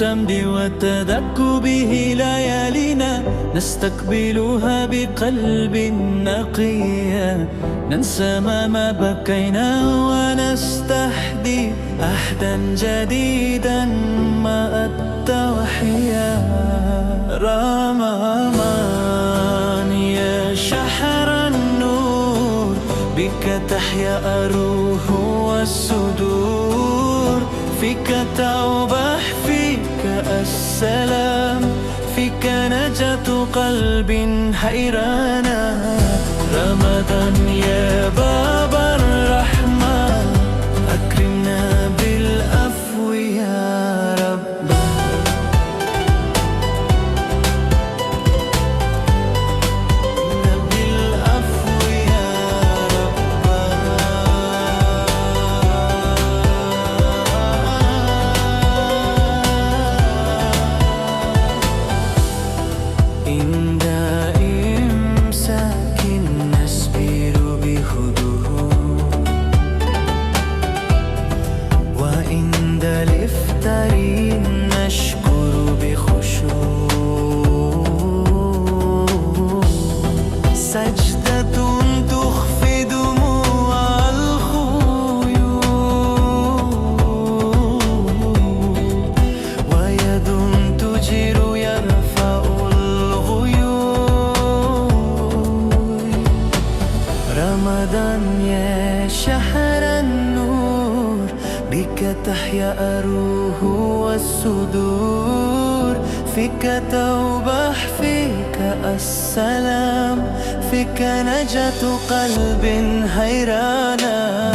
التمد والتذكر به ليالينا، نستقبلها بقلب نقي، ننسى ما بكينا ونستحدي عهدا جديدا مع التوحية. رمضان يا شهر النور، بك تحيا الروح والصدور، فيك توبة فيك السلام، فيك نجاة قلب حيرانا. رمضان يا باب الرحمة، أكرمنا بالعفو يا رب. عند إمساك نسبر بهدوء، وعند الإفطار نشكر بخشوع. سجدة تخفي دموع الخيول، ويد تجير يرفع رمضان يا شهر النور، بك تحيا الروح والصدور، فيك توبة فيك السلام، فيك نجاة قلب حيرانا.